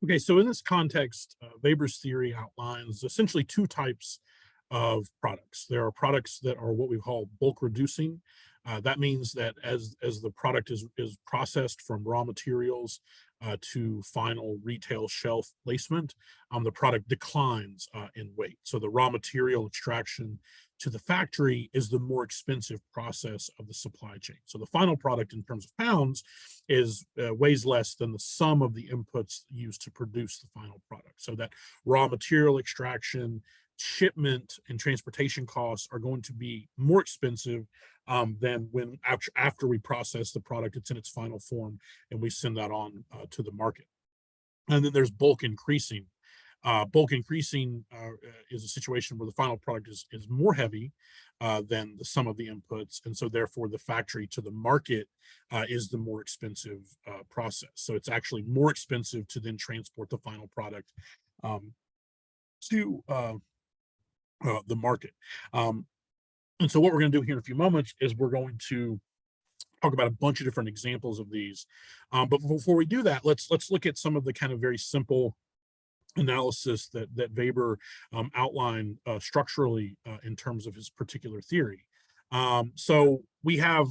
Okay, so in this context, Weber's theory outlines essentially two types of products. There are products that are what we call bulk reducing. That means that as the product is processed from raw materials to final retail shelf placement, the product declines in weight. So the raw material extraction to the factory is the more expensive process of the supply chain. So the final product in terms of pounds is weighs less than the sum of the inputs used to produce the final product. So that raw material extraction, shipment, and transportation costs are going to be more expensive than when after we process the product, it's in its final form, and we send that on to the market. And then there's bulk increasing. Bulk increasing is a situation where the final product is more heavy than the sum of the inputs, and so therefore the factory to the market is the more expensive process. So it's actually more expensive to then transport the final product um, to the market. Um, and so what we're going to do here in a few moments is we're going to talk about a bunch of different examples of these. But before we do that, let's look at some of the kind of very simple analysis that Weber outlined structurally in terms of his particular theory. So we have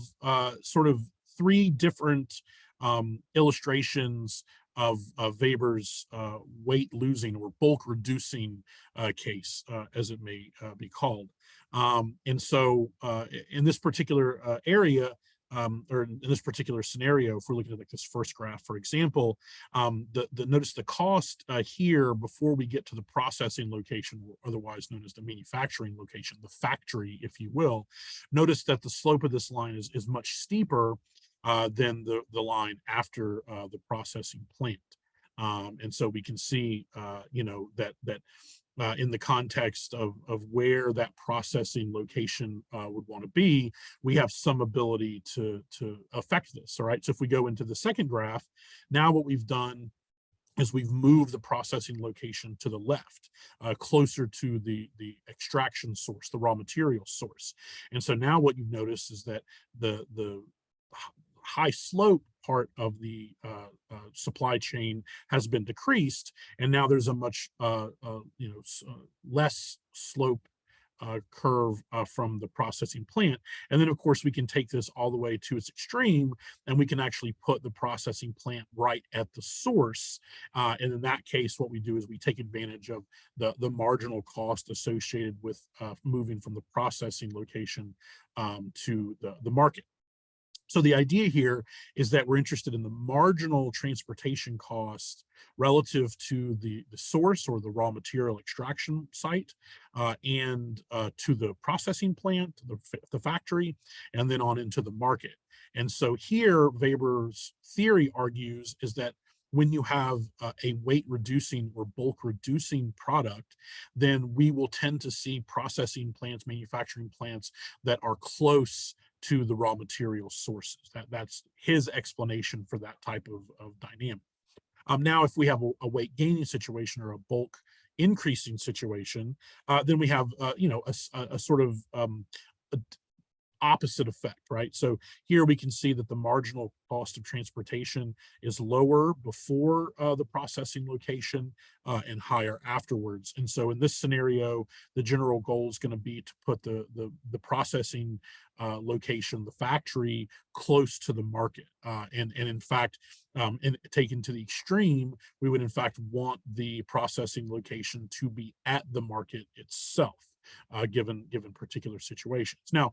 sort of three different illustrations of Weber's weight losing or bulk reducing case, as it may be called. And so in this particular area, or in this particular scenario, if we're looking at like this first graph, for example, notice the cost here before we get to the processing location, otherwise known as the manufacturing location, the factory, if you will. Notice that the slope of this line is much steeper than the line after the processing plant. And so we can see, that in the context of where that processing location would want to be, we have some ability to affect this. All right. So if we go into the second graph, now what we've done is we've moved the processing location to the left, closer to the extraction source, the raw material source. And so now what you notice is that the high slope part of the supply chain has been decreased, and now there's a much less slope curve from the processing plant. And then of course we can take this all the way to its extreme, and we can actually put the processing plant right at the source. And in that case, what we do is we take advantage of the marginal cost associated with moving from the processing location to the market. So the idea here is that we're interested in the marginal transportation cost relative to the source or the raw material extraction site, and to the processing plant, the factory, and then on into the market. And so here, Weber's theory argues is that when you have a weight reducing or bulk reducing product, then we will tend to see processing plants, manufacturing plants that are close to the raw material sources. That's his explanation for that type of dynamic. Now, if we have a weight gaining situation or a bulk increasing situation, then we have a sort of a opposite effect, right? So here we can see that the marginal cost of transportation is lower before the processing location and higher afterwards. And so in this scenario, the general goal is going to be to put the processing location, the factory, close to the market. And in fact, taken to the extreme, we would in fact want the processing location to be at the market itself, given particular situations. Now,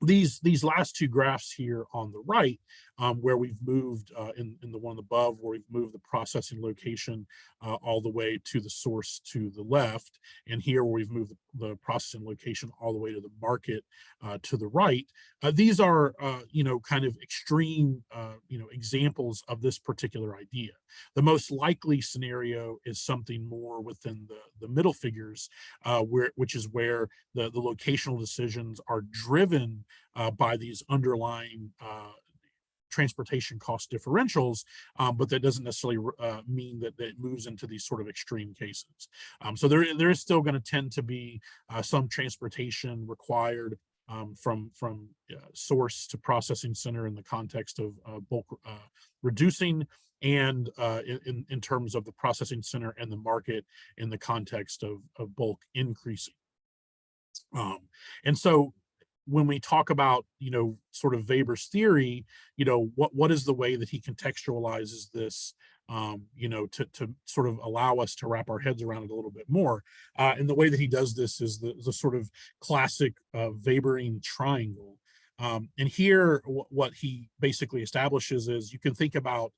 these last two graphs here on the right, where we've moved in the one above, where we've moved the processing location all the way to the source to the left, and here where we've moved the processing location all the way to the market to the right. These are kind of extreme examples of this particular idea. The most likely scenario is something more within the middle figures, which is where the locational decisions are driven by these underlying transportation cost differentials, but that doesn't necessarily mean that it moves into these sort of extreme cases. So there is still going to tend to be some transportation required from source to processing center in the context of bulk reducing, and in terms of the processing center and the market in the context of bulk increasing. Um, and so when we talk about, sort of Weber's theory, what is the way that he contextualizes this, to sort of allow us to wrap our heads around it a little bit more. And the way that he does this is the sort of classic Weberian triangle. And here, what he basically establishes is, you can think about,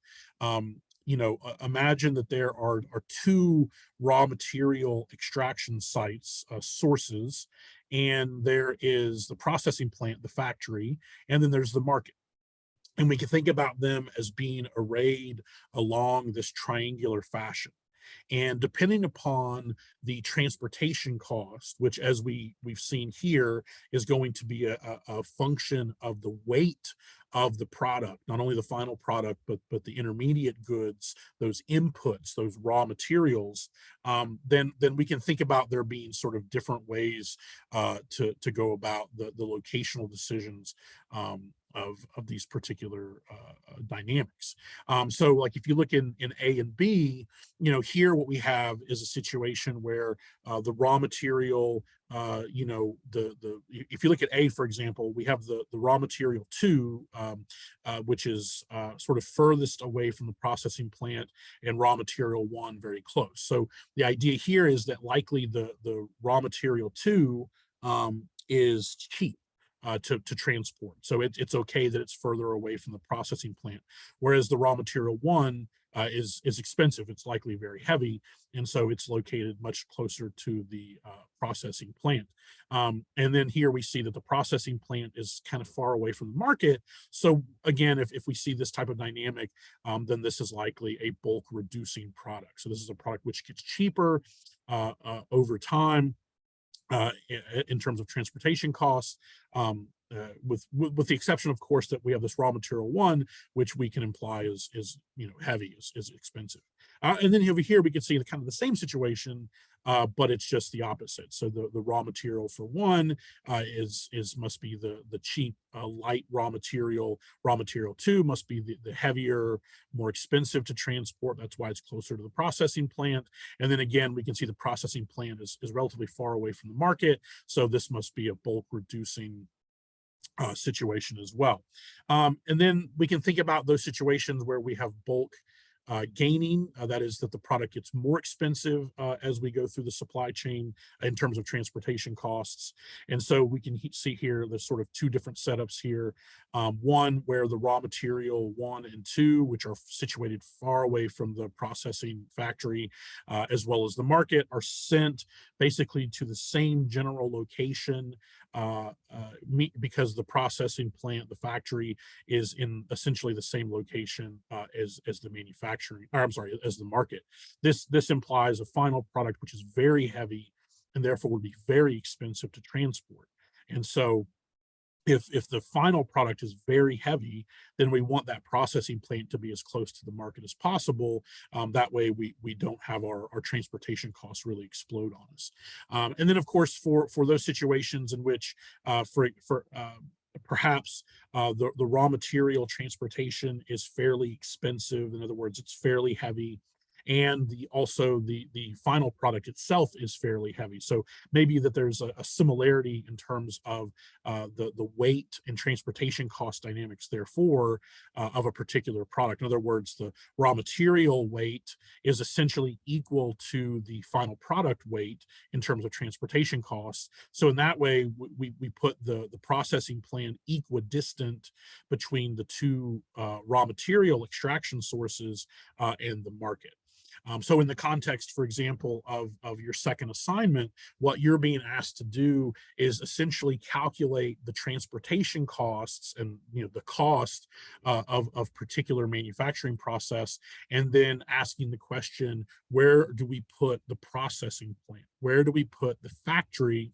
imagine that there are two raw material extraction sites, sources, and there is the processing plant, the factory, and then there's the market. And we can think about them as being arrayed along this triangular fashion. And depending upon the transportation cost, which, as we've seen here, is going to be a function of the weight of the product, not only the final product, but the intermediate goods, those inputs, those raw materials, then we can think about there being sort of different ways to go about the locational decisions of these particular dynamics. So, like, if you look in A and B, here what we have is a situation where the raw material, if you look at A, for example, we have the raw material 2, which is sort of furthest away from the processing plant, and raw material 1 very close. So the idea here is that likely the raw material 2 is cheap to transport. So it's okay that it's further away from the processing plant, whereas the raw material 1 is expensive. It's likely very heavy, and so it's located much closer to the processing plant. And then here we see that the processing plant is kind of far away from the market. So again, if we see this type of dynamic, then this is likely a bulk reducing product. So this is a product which gets cheaper over time, in terms of transportation costs, with the exception, of course, that we have this raw material 1, which we can imply is heavy, is expensive. And then over here we can see the kind of the same situation, but it's just the opposite. So the raw material for 1 must be the cheap, light raw material. Raw material 2 must be the heavier, more expensive to transport. That's why it's closer to the processing plant. And then again, we can see the processing plant is relatively far away from the market. So this must be a bulk reducing situation as well. And then we can think about those situations where we have bulk gaining, that is, that the product gets more expensive as we go through the supply chain in terms of transportation costs. And so we can see here there's sort of two different setups here. One where the raw material 1 and 2, which are situated far away from the processing factory, as well as the market, are sent basically to the same general location, because the processing plant, the factory, is in essentially the same location as the manufacturing, or I'm sorry, as the market. This implies a final product which is very heavy and therefore would be very expensive to transport. And so if the final product is very heavy, then we want that processing plant to be as close to the market as possible. That way we don't have our transportation costs really explode on us. And then, of course, for those situations in which perhaps the raw material transportation is fairly expensive, in other words, it's fairly heavy, and also the final product itself is fairly heavy. So maybe that there's a similarity in terms of the weight and transportation cost dynamics, therefore, of a particular product. In other words, the raw material weight is essentially equal to the final product weight in terms of transportation costs. So in that way, we put the processing plant equidistant between the two raw material extraction sources and the market. So in the context, for example, of your second assignment, what you're being asked to do is essentially calculate the transportation costs and the cost of particular manufacturing process, and then asking the question, where do we put the processing plant? Where do we put the factory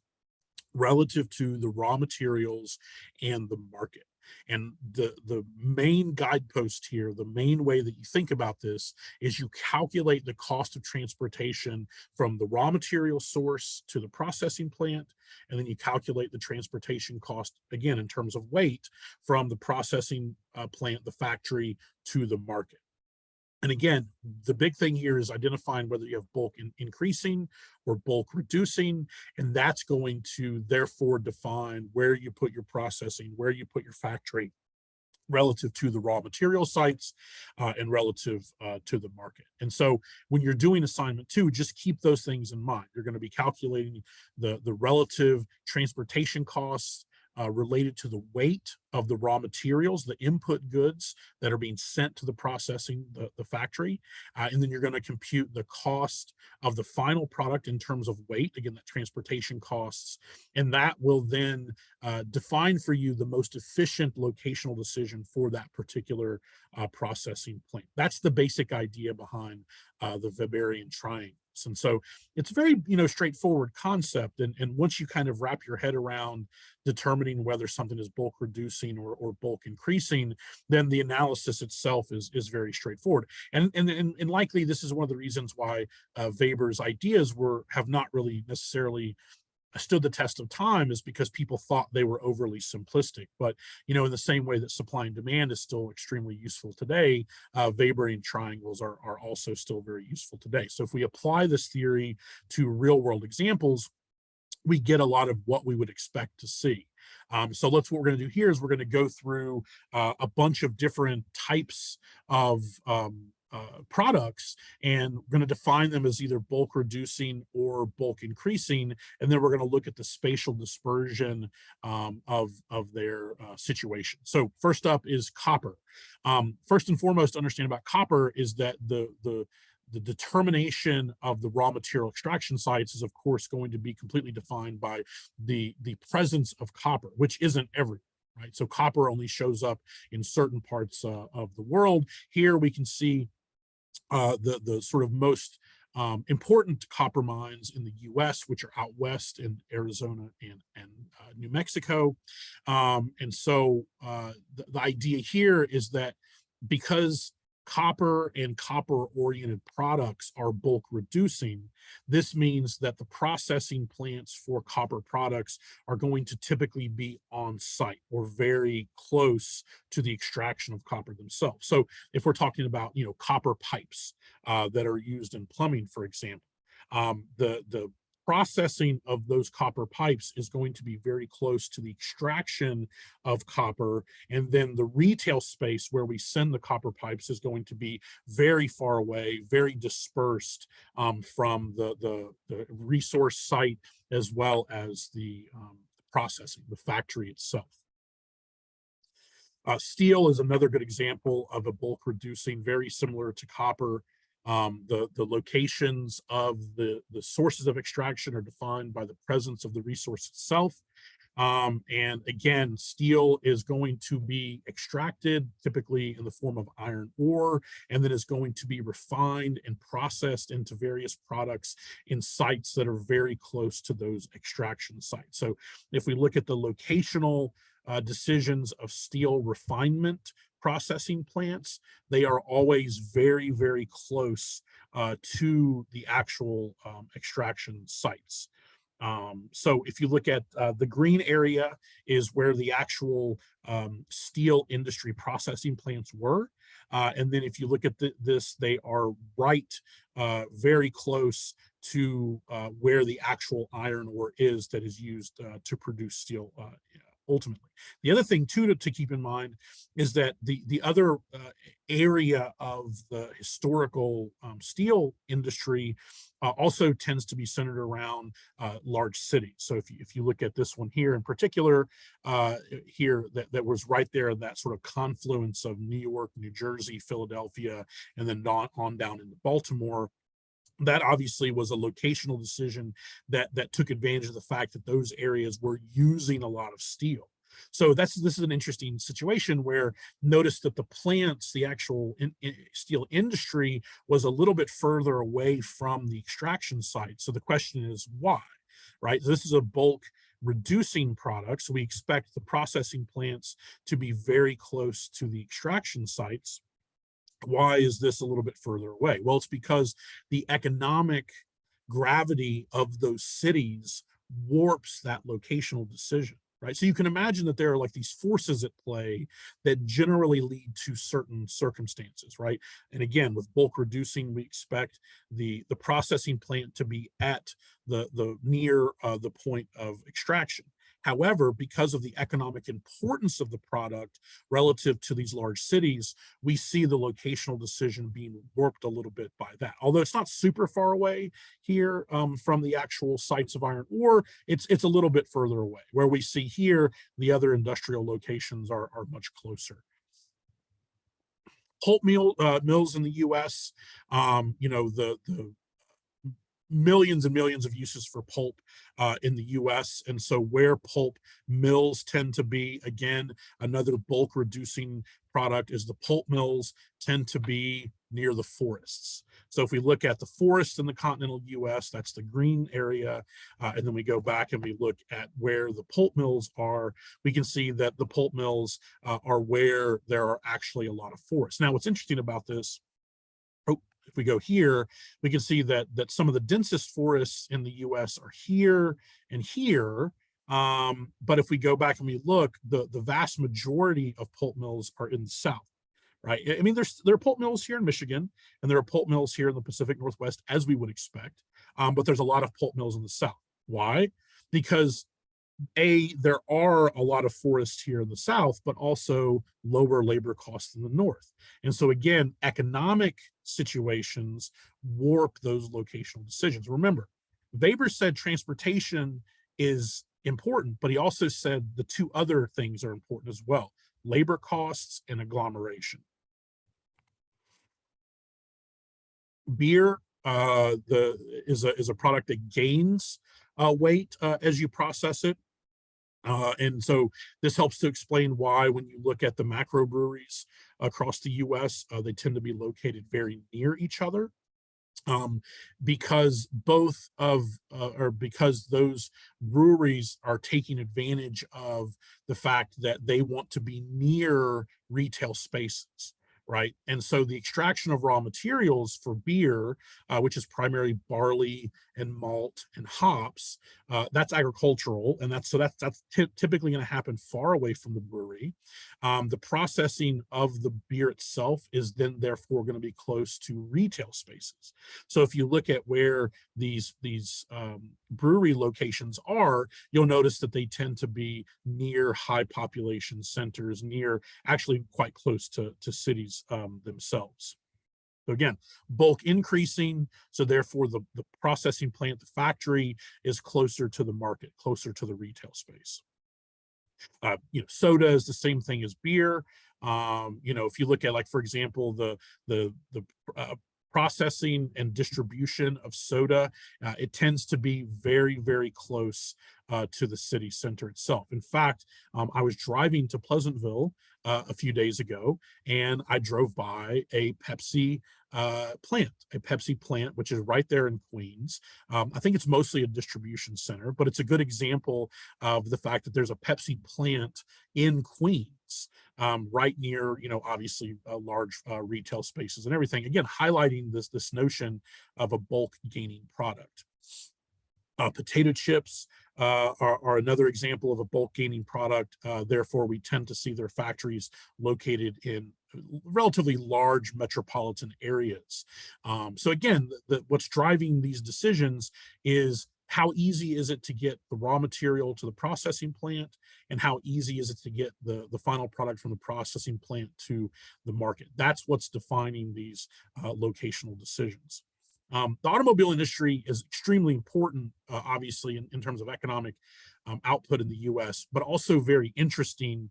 relative to the raw materials and the market? And the main guidepost here, the main way that you think about this is you calculate the cost of transportation from the raw material source to the processing plant, and then you calculate the transportation cost again in terms of weight from the processing plant, the factory, to the market. And again, the big thing here is identifying whether you have bulk increasing or bulk reducing, and that's going to therefore define where you put your processing, where you put your factory relative to the raw material sites and relative to the market. And so when you're doing assignment two, just keep those things in mind. You're going to be calculating the relative transportation costs related to the weight of the raw materials, the input goods that are being sent to the processing, the factory. And then you're going to compute the cost of the final product in terms of weight, again, the transportation costs. And that will then define for you the most efficient locational decision for that particular processing plant. That's the basic idea behind the Weberian triangle. And so it's very, straightforward concept. And once you kind of wrap your head around determining whether something is bulk reducing or bulk increasing, then the analysis itself is very straightforward. And likely this is one of the reasons why Weber's ideas have not really necessarily stood the test of time, is because people thought they were overly simplistic. But in the same way that supply and demand is still extremely useful today, Weberian triangles are also still very useful today. So if we apply this theory to real world examples, we get a lot of what we would expect to see. So what we're going to do here is we're going to go through a bunch of different types of products, and we're going to define them as either bulk reducing or bulk increasing, and then we're going to look at the spatial dispersion of their situation. So first up is copper. First and foremost to understand about copper is that the determination of the raw material extraction sites is, of course, going to be completely defined by the presence of copper, which isn't everywhere. Right? So copper only shows up in certain parts of the world. Here we can see the sort of most important copper mines in the U.S., which are out west in Arizona and New Mexico. And so the idea here is that because copper and copper-oriented products are bulk reducing, this means that the processing plants for copper products are going to typically be on site or very close to the extraction of copper themselves. So if we're talking about, copper pipes that are used in plumbing, for example, the processing of those copper pipes is going to be very close to the extraction of copper, and then the retail space where we send the copper pipes is going to be very far away, very dispersed from the resource site as well as the processing, the factory itself. Steel is another good example of a bulk reducing, very similar to copper. The locations of the sources of extraction are defined by the presence of the resource itself. And again, steel is going to be extracted typically in the form of iron ore, and then is going to be refined and processed into various products in sites that are very close to those extraction sites. So if we look at the locational decisions of steel refinement processing plants, they are always very, very close to the actual extraction sites. So if you look at the green area is where the actual steel industry processing plants were. And then if you look at this, they are right very close to where the actual iron ore is that is used to produce steel ultimately. The other thing too to keep in mind is that the other area of the historical steel industry also tends to be centered around large cities. So if you look at this one here in particular, here that was right there in that sort of confluence of New York, New Jersey, Philadelphia, and then on down into Baltimore. That obviously was a locational decision that took advantage of the fact that those areas were using a lot of steel. So this is an interesting situation where notice that the plants, the actual steel industry, was a little bit further away from the extraction site. So the question is why, right? So this is a bulk reducing products, we expect the processing plants to be very close to the extraction sites. Why is this a little bit further away? Well, it's because the economic gravity of those cities warps that locational decision, right? So you can imagine that there are like these forces at play that generally lead to certain circumstances, right? And again, with bulk reducing, we expect the processing plant to be at the near the point of extraction. However, because of the economic importance of the product relative to these large cities, we see the locational decision being warped a little bit by that. Although it's not super far away here from the actual sites of iron ore, it's a little bit further away. Where we see here, the other industrial locations are much closer. Pulp mills in the U.S., the millions and millions of uses for pulp in the US. And so where pulp mills tend to be, again, another bulk reducing product is the pulp mills tend to be near the forests. So if we look at the forests in the continental US, that's the green area, and then we go back and we look at where the pulp mills are, we can see that the pulp mills are where there are actually a lot of forests. Now, what's interesting about this, if we go here, we can see that some of the densest forests in the US are here and here. But if we go back and we look, the vast majority of pulp mills are in the South, right? I mean, there are pulp mills here in Michigan, and there are pulp mills here in the Pacific Northwest, as we would expect. But there's a lot of pulp mills in the South. Why? Because there are a lot of forests here in the South, but also lower labor costs in the North. And so again, economic situations warp those locational decisions. Remember, Weber said transportation is important, but he also said the two other things are important as well: labor costs and agglomeration. Beer is a product that gains weight as you process it. And so this helps to explain why, when you look at the macro breweries across the US, they tend to be located very near each other. Because both of or because those breweries are taking advantage of the fact that they want to be near retail spaces, right? And so the extraction of raw materials for beer, which is primarily barley and malt and hops, that's agricultural, and that's typically going to happen far away from the brewery. The processing of the beer itself is then therefore going to be close to retail spaces. So if you look at where these brewery locations are, you'll notice that they tend to be near high population centers, near actually quite close to cities themselves. So again, bulk increasing, so therefore the processing plant, the factory, is closer to the market, closer to the retail space. Soda is the same thing as beer. If you look at, like, for example, the processing and distribution of soda, it tends to be very, very close to the city center itself. In fact, I was driving to Pleasantville a few days ago, and I drove by a Pepsi plant, which is right there in Queens. I think it's mostly a distribution center, but it's a good example of the fact that there's a Pepsi plant in Queens, right near, obviously large retail spaces and everything. Again, highlighting this notion of a bulk gaining product. Potato chips are another example of a bulk gaining product. Therefore, we tend to see their factories located in relatively large metropolitan areas. So again, what's driving these decisions is how easy is it to get the raw material to the processing plant, and how easy is it to get the final product from the processing plant to the market. That's what's defining these locational decisions. The automobile industry is extremely important, obviously, in terms of economic output in the U.S., but also very interesting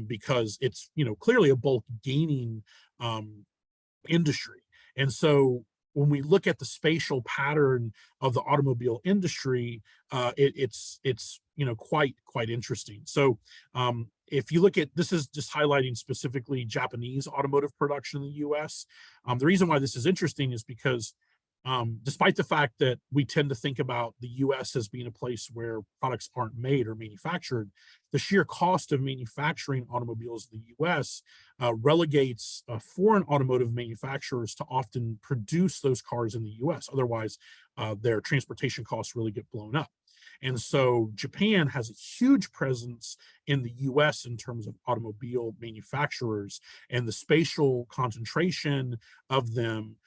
because it's clearly a bulk gaining industry. And so when we look at the spatial pattern of the automobile industry, it's quite interesting. So if you look at, this is just highlighting specifically Japanese automotive production in the U.S. The reason why this is interesting is because despite the fact that we tend to think about the US as being a place where products aren't made or manufactured, the sheer cost of manufacturing automobiles in the US relegates foreign automotive manufacturers to often produce those cars in the US. Otherwise, their transportation costs really get blown up. And so Japan has a huge presence in the US in terms of automobile manufacturers, and the spatial concentration of them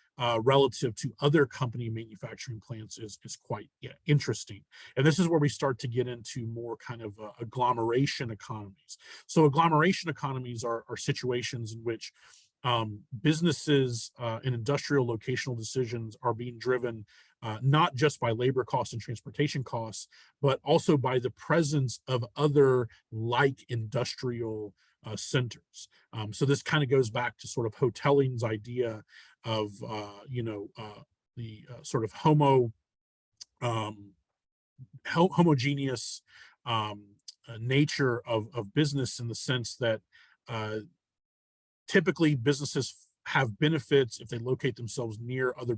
relative to other company manufacturing plants is quite, yeah, interesting. And this is where we start to get into more kind of agglomeration economies. So agglomeration economies are situations in which businesses and industrial locational decisions are being driven not just by labor costs and transportation costs, but also by the presence of other like industrial centers. So this kind of goes back to sort of Hotelling's idea of the sort of um, homogeneous nature of business, in the sense that uh, typically businesses have benefits if they locate themselves near other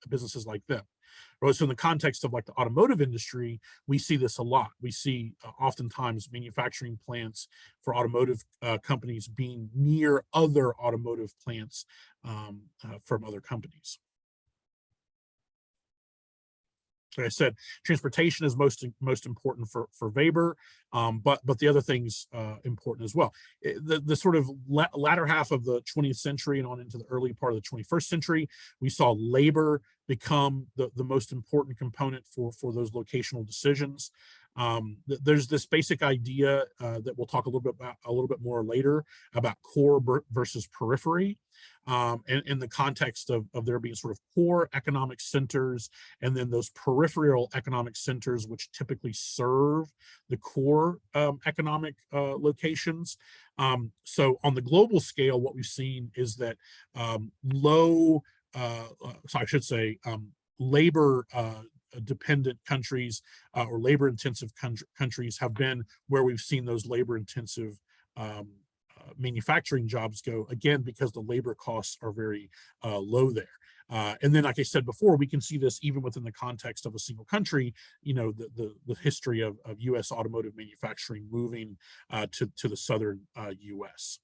businesses like them. Right? So in the context of like the automotive industry, we see this a lot. We see oftentimes manufacturing plants for automotive companies being near other automotive plants from other companies. Like I said, transportation is most important for Weber, but the other things important as well. The sort of latter half of the 20th century and on into the early part of the 21st century, we saw labor become the most important component for those locational decisions. There's this basic idea that we'll talk a little bit more later about core versus periphery, in the context of there being sort of core economic centers and then those peripheral economic centers which typically serve the core economic locations. So on the global scale, what we've seen is that so I should say labor dependent countries or labor intensive countries have been where we've seen those labor intensive manufacturing jobs go, again, because the labor costs are very low there. And then, like I said before, we can see this even within the context of a single country, the history of US automotive manufacturing moving to the southern US.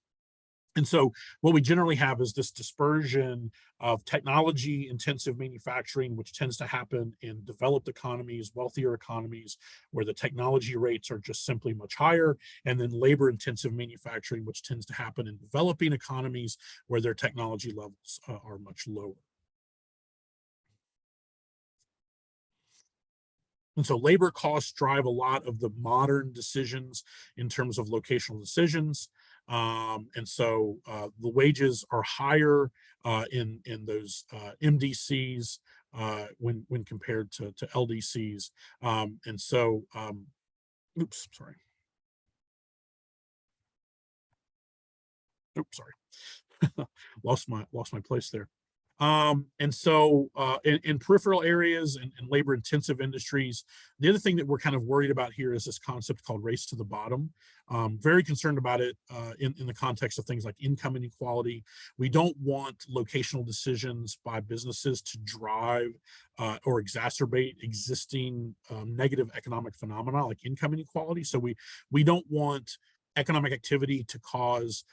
And so what we generally have is this dispersion of technology intensive manufacturing, which tends to happen in developed economies, wealthier economies, where the technology rates are just simply much higher, and then labor intensive manufacturing, which tends to happen in developing economies where their technology levels are much lower. And so labor costs drive a lot of the modern decisions in terms of locational decisions. And so the wages are higher in those MDCs when compared to LDCs. And so, oops, sorry. Oops, sorry. lost my place there. And so in peripheral areas and labor intensive industries, the other thing that we're kind of worried about here is this concept called race to the bottom. Very concerned about it in the context of things like income inequality. We don't want locational decisions by businesses to drive or exacerbate existing negative economic phenomena like income inequality. So we don't want economic activity to cause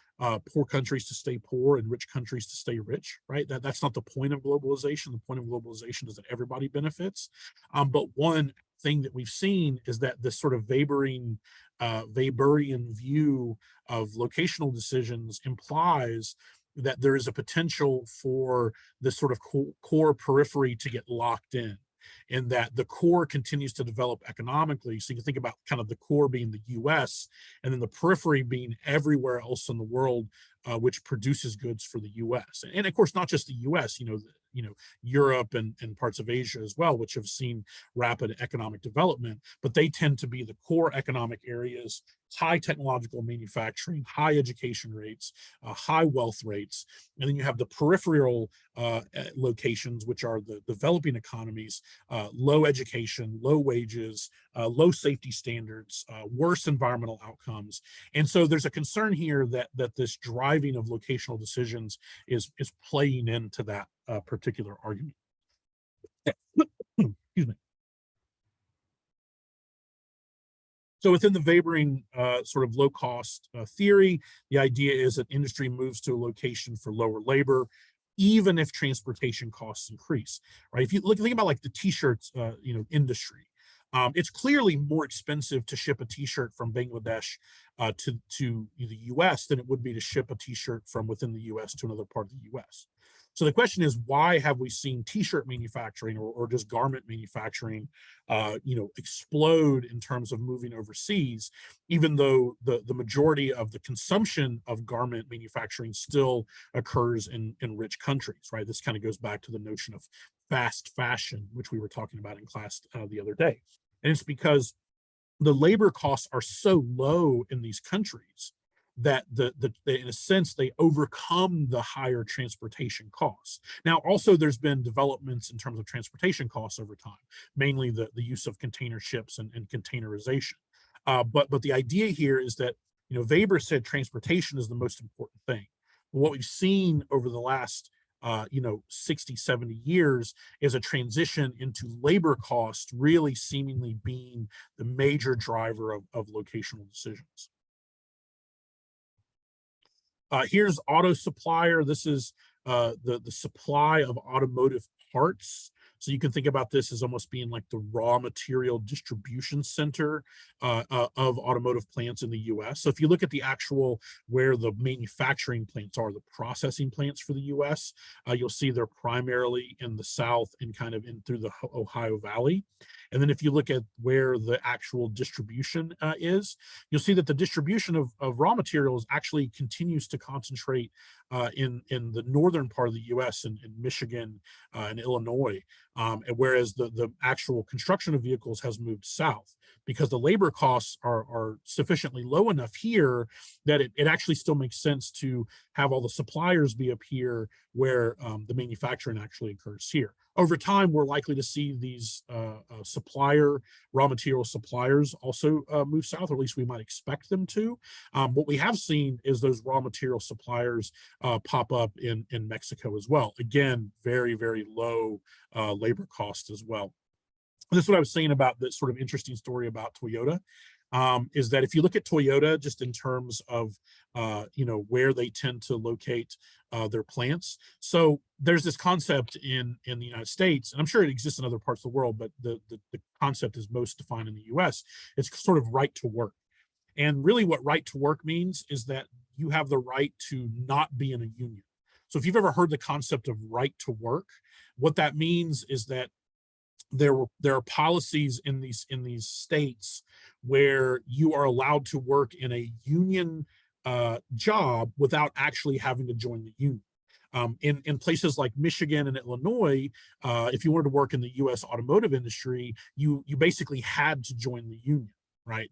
poor countries to stay poor and rich countries to stay rich, right? That's not the point of globalization. The point of globalization is that everybody benefits. But one thing that we've seen is that this sort of Weberian view of locational decisions implies that there is a potential for this sort of core periphery to get locked in that the core continues to develop economically. So you can think about kind of the core being the US and then the periphery being everywhere else in the world, which produces goods for the US. And of course, not just the US, Europe and parts of Asia as well, which have seen rapid economic development, but they tend to be the core economic areas, high technological manufacturing, high education rates, high wealth rates. And then you have the peripheral locations, which are the developing economies, low education, low wages, low safety standards, worse environmental outcomes. And so there's a concern here that this driving of locational decisions is playing into that particular argument. Excuse me. So within the Webering sort of low-cost theory, the idea is that industry moves to a location for lower labor, even if transportation costs increase. Right? If you think about like the t-shirts, industry, it's clearly more expensive to ship a t-shirt from Bangladesh to the U.S. than it would be to ship a t-shirt from within the U.S. to another part of the U.S. So the question is, why have we seen t-shirt manufacturing or just garment manufacturing, explode in terms of moving overseas, even though the majority of the consumption of garment manufacturing still occurs in rich countries, right? This kind of goes back to the notion of fast fashion, which we were talking about in class the other day. And it's because the labor costs are so low in these countries that in a sense they overcome the higher transportation costs. Now, also there's been developments in terms of transportation costs over time, mainly the use of container ships and containerization. But the idea here is that, Weber said transportation is the most important thing. What we've seen over the last 60, 70 years is a transition into labor cost really seemingly being the major driver of locational decisions. Here's auto supplier. This is the supply of automotive parts. So you can think about this as almost being like the raw material distribution center of automotive plants in the U.S. So if you look at the actual where the manufacturing plants are, the processing plants for the U.S., you'll see they're primarily in the South and kind of in through the Ohio Valley. And then if you look at where the actual distribution is, you'll see that the distribution of raw materials actually continues to concentrate in the northern part of the U.S. in Michigan and Illinois, and whereas the actual construction of vehicles has moved south because the labor costs are sufficiently low enough here that it actually still makes sense to have all the suppliers be up here where the manufacturing actually occurs here. Over time, we're likely to see these raw material suppliers also move south, or at least we might expect them to. What we have seen is those raw material suppliers pop up in Mexico as well. Again, very, very low labor costs as well. This is what I was saying about this sort of interesting story about Toyota. Is that if you look at Toyota just in terms of where they tend to locate their plants. So there's this concept in the United States, and I'm sure it exists in other parts of the world, but the concept is most defined in the US. It's sort of right to work. And really what right to work means is that you have the right to not be in a union. So if you've ever heard the concept of right to work, what that means is that there are policies in these states where you are allowed to work in a union job without actually having to join the union. In places like Michigan and Illinois, if you wanted to work in the U.S. automotive industry, you basically had to join the union, right?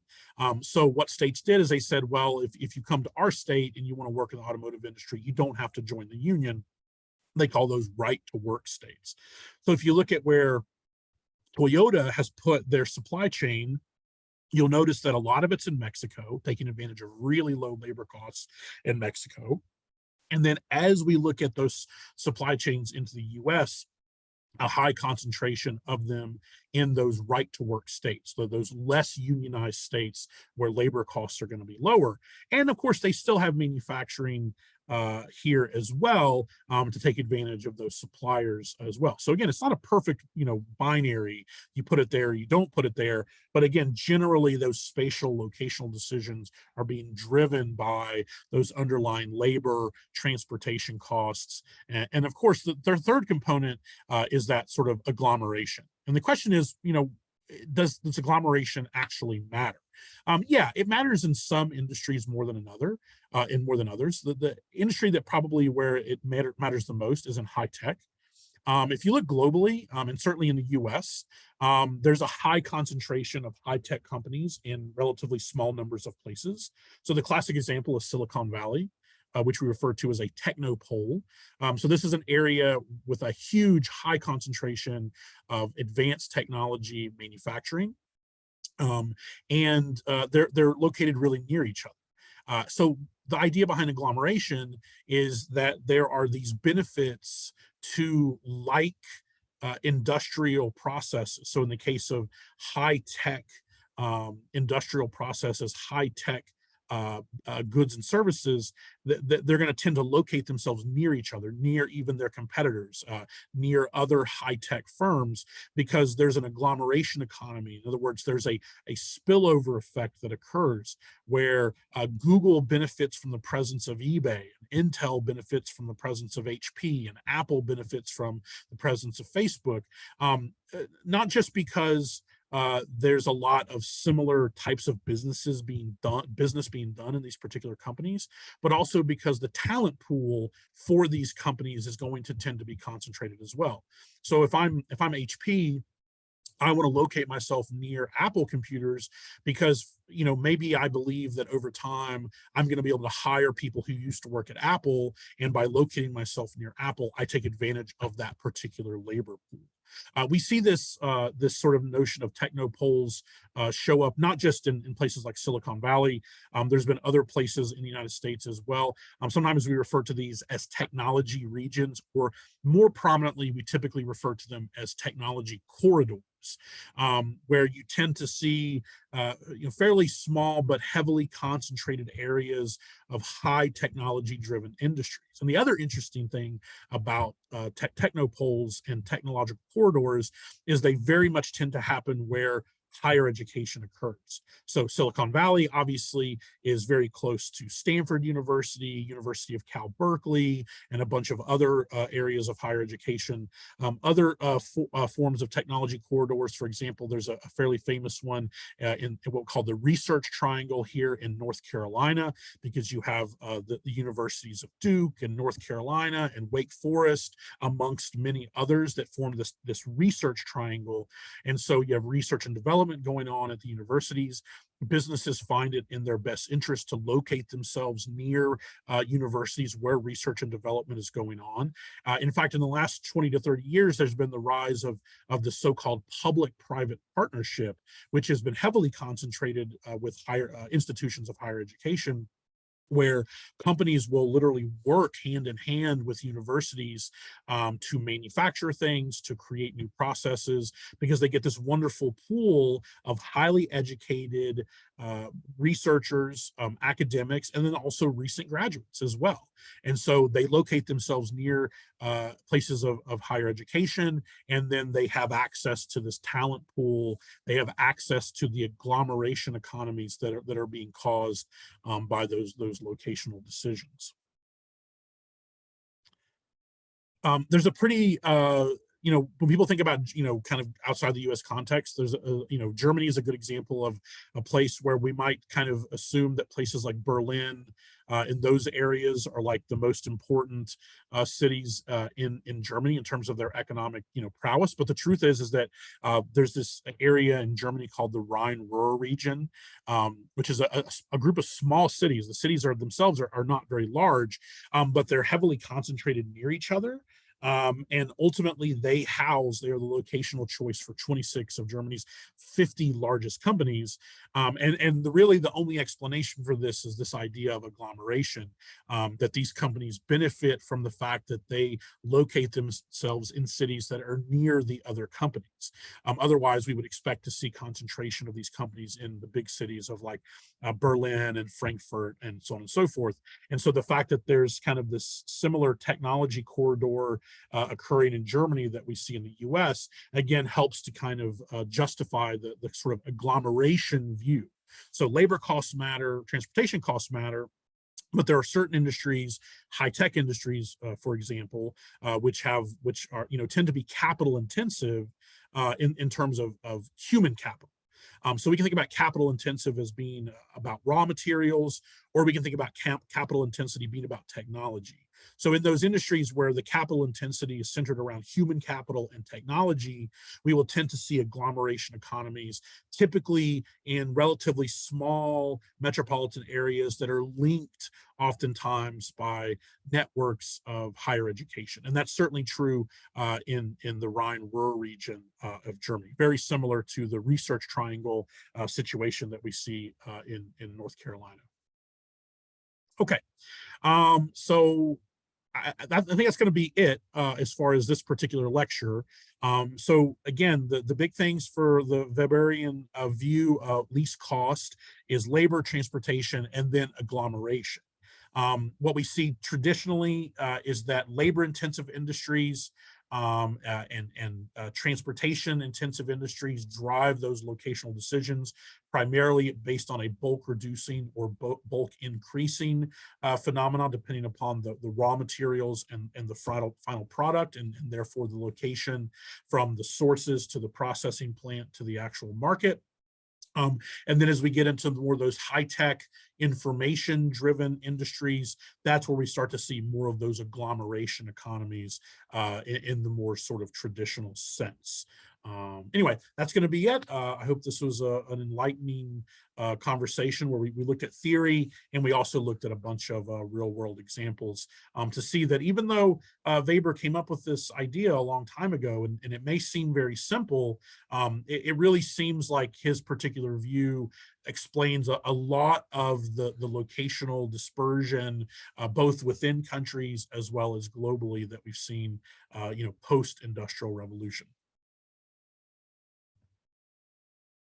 So what states did is they said, well, if you come to our state and you want to work in the automotive industry, you don't have to join the union. They call those right to work states. So if you look at where Toyota has put their supply chain, you'll notice that a lot of it's in Mexico, taking advantage of really low labor costs in Mexico. And then as we look at those supply chains into the US, a high concentration of them in those right to work states, so those less unionized states where labor costs are going to be lower. And of course, they still have manufacturing here as well to take advantage of those suppliers as well. So again, it's not a perfect, binary. You put it there, you don't put it there. But again, generally those spatial locational decisions are being driven by those underlying labor, transportation costs. And of course, their third component is that sort of agglomeration. And the question is, does agglomeration actually matter? Yeah, it matters in some industries more than another, and more than others. The industry that probably where it matters the most is in high tech. If you look globally, and certainly in the US, there's a high concentration of high tech companies in relatively small numbers of places. So the classic example is Silicon Valley, which we refer to as a technopole. So this is an area with a huge high concentration of advanced technology manufacturing. And they're located really near each other. So the idea behind agglomeration is that there are these benefits to like industrial processes. So in the case of high tech industrial processes, high tech goods and services, they're going to tend to locate themselves near each other, near even their competitors, near other high-tech firms, because there's an agglomeration economy. In other words, there's a spillover effect that occurs where Google benefits from the presence of eBay, and Intel benefits from the presence of HP, and Apple benefits from the presence of Facebook. Not just because there's a lot of similar types of business being done in these particular companies, but also because the talent pool for these companies is going to tend to be concentrated as well. So if I'm HP, I want to locate myself near Apple computers because, maybe I believe that over time I'm going to be able to hire people who used to work at Apple, and by locating myself near Apple, I take advantage of that particular labor pool. We see this sort of notion of technopoles show up not just in places like Silicon Valley. There's been other places in the United States as well. Sometimes we refer to these as technology regions, or more prominently, we typically refer to them as technology corridors. Where you tend to see fairly small but heavily concentrated areas of high technology-driven industries. And the other interesting thing about technopoles and technological corridors is they very much tend to happen where higher education occurs. So Silicon Valley obviously is very close to Stanford University, University of Cal Berkeley, and a bunch of other areas of higher education. Other forms of technology corridors, for example, there's a fairly famous one in what we call the Research Triangle here in North Carolina, because you have the universities of Duke and North Carolina and Wake Forest, amongst many others, that form this research triangle. And so you have research and development going on at the universities. Businesses find it in their best interest to locate themselves near universities where research and development is going on. In fact, in the last 20 to 30 years, there's been the rise of the so-called public-private partnership, which has been heavily concentrated with higher institutions of higher education, where companies will literally work hand in hand with universities to manufacture things, to create new processes, because they get this wonderful pool of highly educated researchers, academics, and then also recent graduates as well. And so they locate themselves near places of higher education, and then they have access to this talent pool. They have access to the agglomeration economies that are being caused by those locational decisions. There's a pretty when people think about kind of outside the U.S. context, there's Germany is a good example of a place where we might kind of assume that places like Berlin in those areas are like the most important cities in Germany in terms of their economic prowess. But the truth is that there's this area in Germany called the Rhine-Ruhr region, which is a group of small cities. The cities themselves are not very large, but they're heavily concentrated near each other. And ultimately, they are the locational choice for 26 of Germany's 50 largest companies. And really the only explanation for this is this idea of agglomeration, that these companies benefit from the fact that they locate themselves in cities that are near the other companies. Otherwise, we would expect to see concentration of these companies in the big cities of like Berlin and Frankfurt and so on and so forth. And so the fact that there's kind of this similar technology corridor occurring in Germany that we see in the US, again, helps to kind of justify the sort of agglomeration view. So labor costs matter, transportation costs matter, but there are certain industries, high-tech industries, for example, which are tend to be capital intensive in terms of human capital. So we can think about capital intensive as being about raw materials, or we can think about capital intensity being about technology. So in those industries where the capital intensity is centered around human capital and technology, we will tend to see agglomeration economies, typically in relatively small metropolitan areas that are linked oftentimes by networks of higher education. And that's certainly true in the Rhine-Ruhr region of Germany, very similar to the Research Triangle situation that we see in North Carolina. Okay, so I think that's going to be it as far as this particular lecture. So again, the big things for the Weberian view of least cost is labor, transportation, and then agglomeration. What we see traditionally is that labor-intensive industries and transportation intensive industries drive those locational decisions, primarily based on a bulk reducing or bulk increasing phenomenon, depending upon the raw materials and the final product, and therefore the location from the sources to the processing plant to the actual market. And then as we get into more of those high-tech, information-driven industries, that's where we start to see more of those agglomeration economies in the more sort of traditional sense. Anyway, that's going to be it. I hope this was an enlightening conversation where we looked at theory, and we also looked at a bunch of real-world examples to see that even though Weber came up with this idea a long time ago, and it may seem very simple, it really seems like his particular view explains a lot of the locational dispersion, both within countries as well as globally, that we've seen, post-industrial revolution.